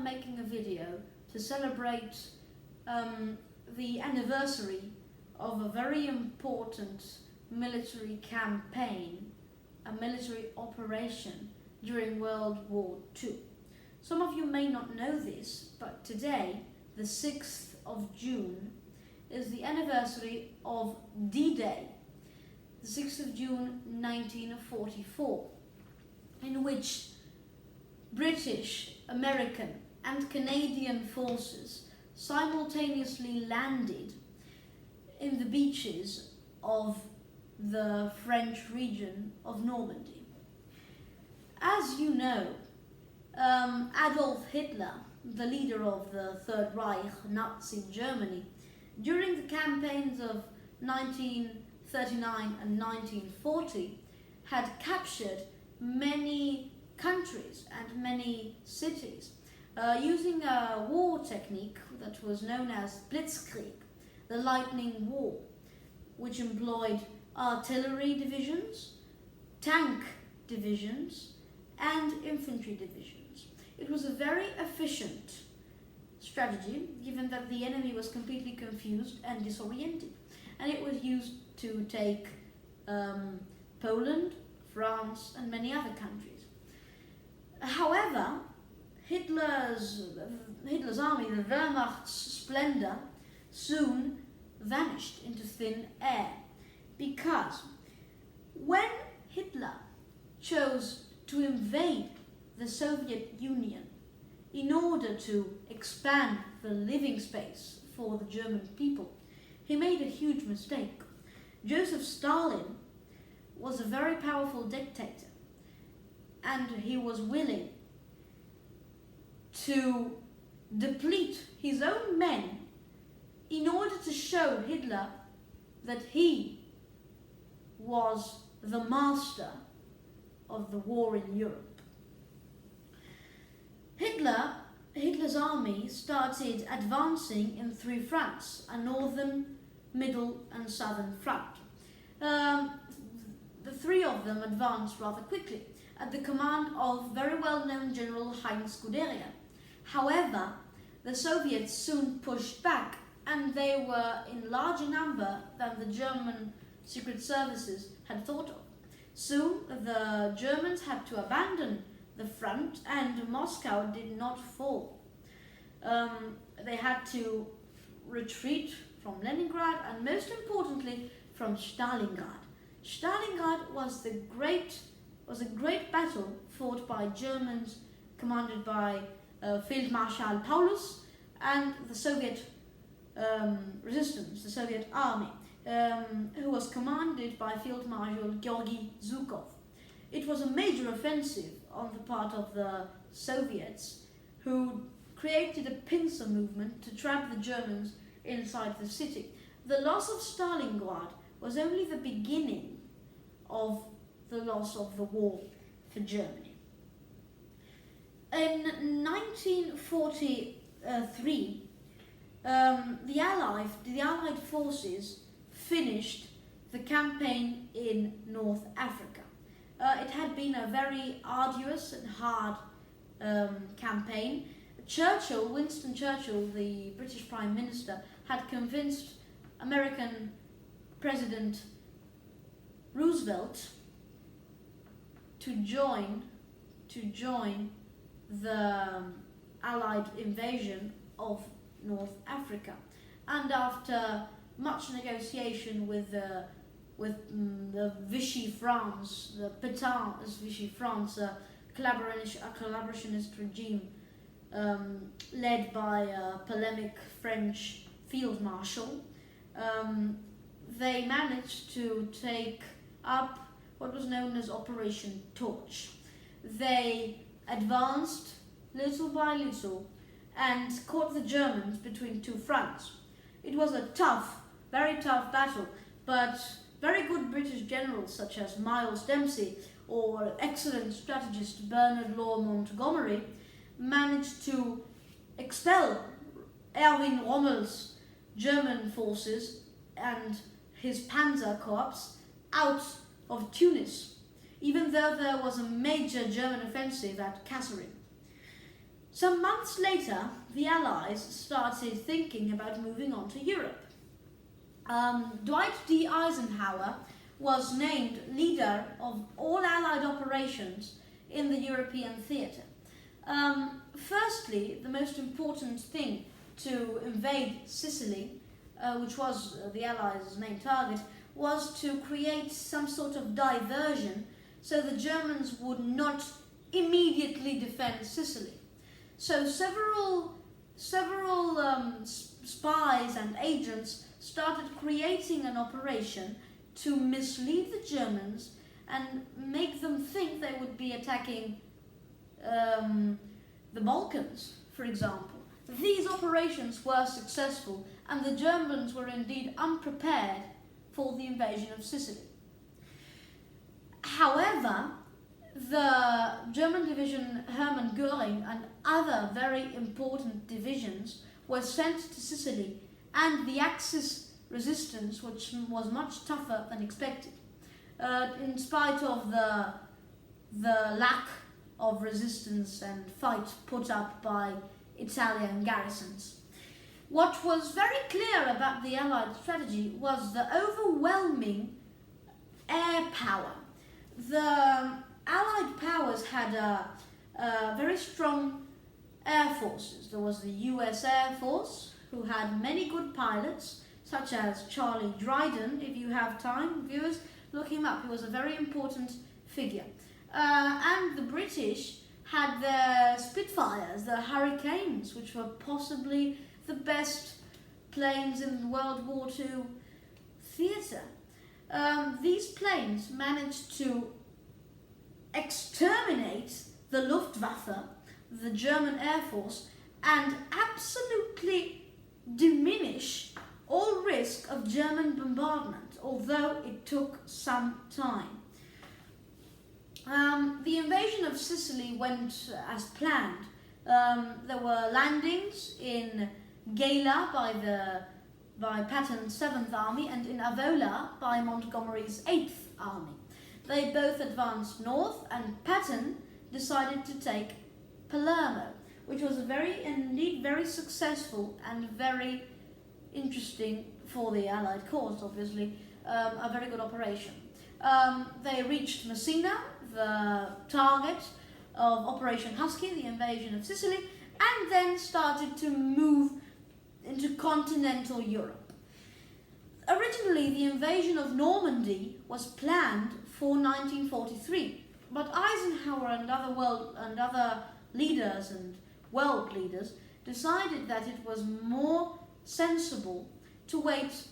I'm making a video to celebrate the anniversary of a very important military campaign, a military operation during World War II. Some of you may not know this, but today, the 6th of June, is the anniversary of D-Day, the 6th of June 1944, in which British, American and Canadian forces simultaneously landed in the beaches of the French region of Normandy. As you know, Adolf Hitler, the leader of the Third Reich, Nazi Germany, during the campaigns of 1939 and 1940, had captured many countries and many cities using a war technique that was known as blitzkrieg, the lightning war, which employed artillery divisions, tank divisions and infantry divisions. It was a very efficient strategy, given that the enemy was completely confused and disoriented, and it was used to take Poland, France and many other countries. However, Hitler's army, the Wehrmacht's splendor, soon vanished into thin air, because when Hitler chose to invade the Soviet Union in order to expand the living space for the German people, he made a huge mistake. Joseph Stalin was a very powerful dictator, and he was willing to deplete his own men in order to show Hitler that he was the master of the war in Europe. Hitler's army started advancing in three fronts: a northern, middle and southern front. The three of them advanced rather quickly at the command of very well-known General Heinz Guderian. However, the Soviets soon pushed back, and they were in larger number than the German secret services had thought of. Soon the Germans had to abandon the front, and Moscow did not fall. They had to retreat from Leningrad and, most importantly, from Stalingrad. Stalingrad was a great battle fought by Germans commanded by Field Marshal Paulus and the Soviet resistance, the Soviet army, who was commanded by Field Marshal Georgy Zhukov. It was a major offensive on the part of the Soviets, who created a pincer movement to trap the Germans inside the city. The loss of Stalingrad was only the beginning of the loss of the war for Germany. In 1943, the Allied forces finished the campaign in North Africa. It had been a very arduous and hard campaign. Winston Churchill, the British Prime Minister, had convinced American President Roosevelt to join the Allied invasion of North Africa. And after much negotiation with the Vichy France, the Pétain as Vichy France, a collaborationist regime led by a polemic French field marshal, they managed to take up what was known as Operation Torch. They advanced little by little and caught the Germans between two fronts. It was a very tough battle, but very good British generals such as Miles Dempsey or excellent strategist Bernard Law Montgomery managed to expel Erwin Rommel's German forces and his Panzer Corps out of Tunis, even though there was a major German offensive at Kasserine. Some months later, the Allies started thinking about moving on to Europe. Dwight D. Eisenhower was named leader of all Allied operations in the European theatre. Firstly, the most important thing to invade Sicily, which was the Allies' main target, was to create some sort of diversion so the Germans would not immediately defend Sicily. So several spies and agents started creating an operation to mislead the Germans and make them think they would be attacking the Balkans, for example. These operations were successful, and the Germans were indeed unprepared for the invasion of Sicily. However, the German division Hermann Göring and other very important divisions were sent to Sicily, and the Axis resistance, which was much tougher than expected, in spite of the lack of resistance and fight put up by Italian garrisons. What was very clear about the Allied strategy was the overwhelming air power. The Allied powers had very strong air forces. There was the US Air Force, who had many good pilots, such as Charlie Dryden. If you have time, viewers, look him up. He was a very important figure. And the British had their Spitfires, the Hurricanes, which were possibly the best planes in World War II theatre. These planes managed to exterminate the Luftwaffe, the German Air Force, and absolutely diminish all risk of German bombardment, although it took some time. The invasion of Sicily went as planned. There were landings in Gela by Patton's 7th Army and in Avola by Montgomery's 8th Army. They both advanced north, and Patton decided to take Palermo, which was indeed very successful and very interesting for the Allied cause, obviously, a very good operation. They reached Messina, the target of Operation Husky, the invasion of Sicily, and then started to move into continental Europe. Originally, the invasion of Normandy was planned for 1943, but Eisenhower and other leaders and world leaders decided that it was more sensible to wait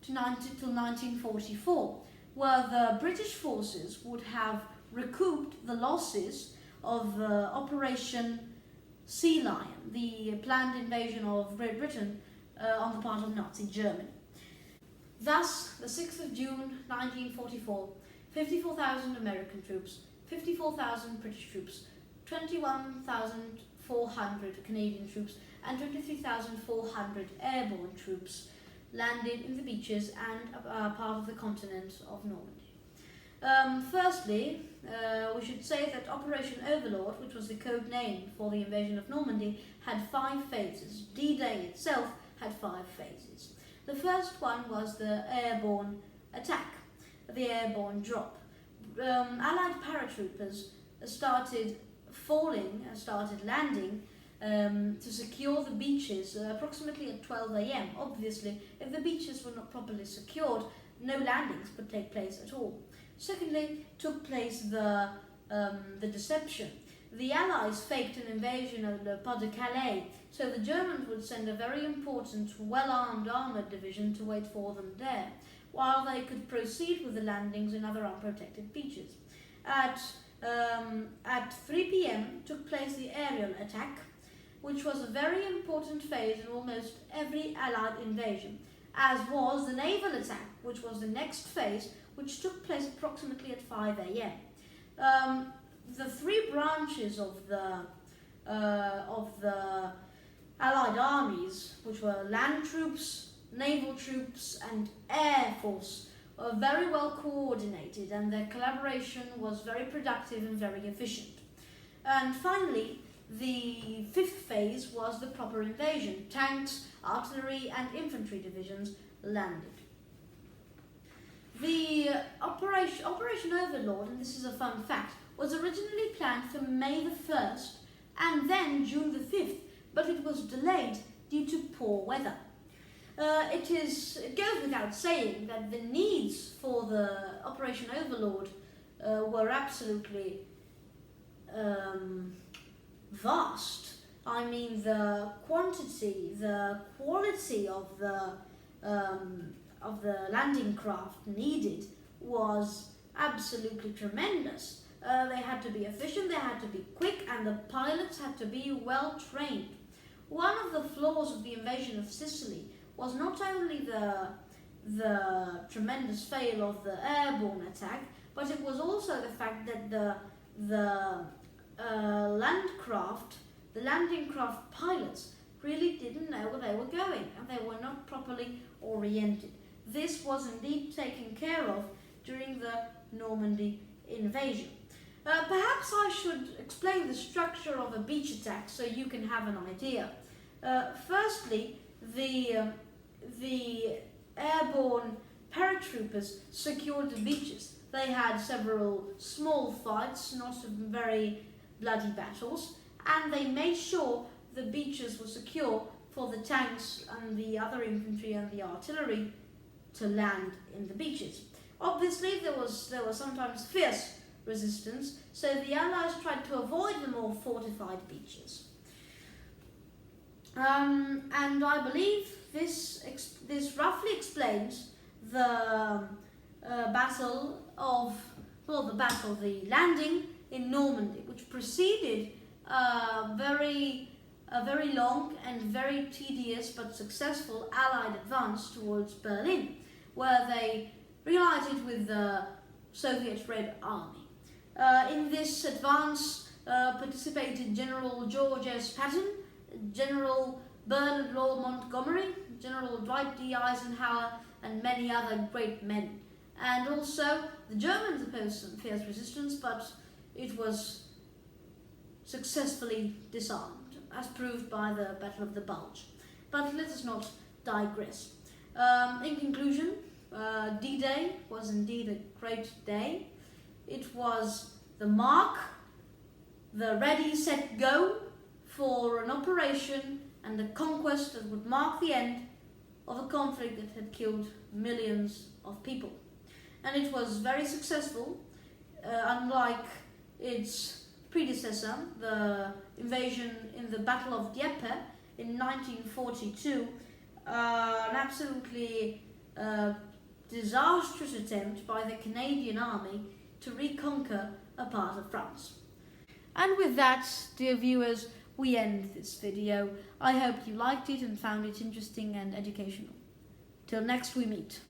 till 1944, where the British forces would have recouped the losses of Operation Sea Lion, the planned invasion of Great Britain on the part of Nazi Germany. Thus, the 6th of June 1944, 54,000 American troops, 54,000 British troops, 21,400 Canadian troops, and 23,400 airborne troops landed in the beaches and part of the continent of Normandy. Firstly, we should say that Operation Overlord, which was the code name for the invasion of Normandy, had 5 phases. D-Day itself had 5 phases. The first one was the airborne attack, the airborne drop. Allied paratroopers started landing to secure the beaches approximately at 12 a.m. Obviously, if the beaches were not properly secured, no landings could take place at all. Secondly, took place the deception. The Allies faked an invasion of the Pas-de-Calais, so the Germans would send a very important, well-armed armoured division to wait for them there, while they could proceed with the landings in other unprotected beaches. At 3 p.m. took place the aerial attack, which was a very important phase in almost every Allied invasion, as was the naval attack, which was the next phase, which took place approximately at 5 a.m. The 3 branches of the Allied armies, which were land troops, naval troops, and air force, were very well coordinated, and their collaboration was very productive and very efficient. And finally, the fifth phase was the proper invasion. Tanks, artillery and infantry divisions landed. The Operation Overlord, and this is a fun fact, was originally planned for May the 1st and then June the 5th, but it was delayed due to poor weather. It goes without saying that the needs for the Operation Overlord were absolutely vast. I mean, the quantity, the quality of the landing craft needed was absolutely tremendous. They had to be efficient, they had to be quick, and the pilots had to be well trained. One of the flaws of the invasion of Sicily was not only the tremendous fail of the airborne attack, but it was also the fact that the landing craft pilots really didn't know where they were going, and they were not properly oriented. This was indeed taken care of during the Normandy invasion. Perhaps I should explain the structure of a beach attack so you can have an idea. Firstly, the airborne paratroopers secured the beaches. They had several small fights, not very bloody battles, and they made sure the beaches were secure for the tanks and the other infantry and the artillery to land in the beaches. Obviously, there was sometimes fierce resistance, so the Allies tried to avoid the more fortified beaches. And I believe this roughly explains the the landing in Normandy, which preceded a very long and very tedious but successful Allied advance towards Berlin, where they reunited with the Soviet Red Army. In this advance participated General George S. Patton, General Bernard Law Montgomery, General Dwight D. Eisenhower, and many other great men. And also, the Germans opposed some fierce resistance, but it was successfully disarmed, as proved by the Battle of the Bulge. But let us not digress. In conclusion, D-Day was indeed a great day. It was the mark, the ready, set, go for an operation and a conquest that would mark the end of a conflict that had killed millions of people. And it was very successful, unlike its predecessor, the invasion in the Battle of Dieppe in 1942, an absolutely disastrous attempt by the Canadian Army to reconquer a part of France. And with that, dear viewers, we end this video. I hope you liked it and found it interesting and educational. Till next we meet.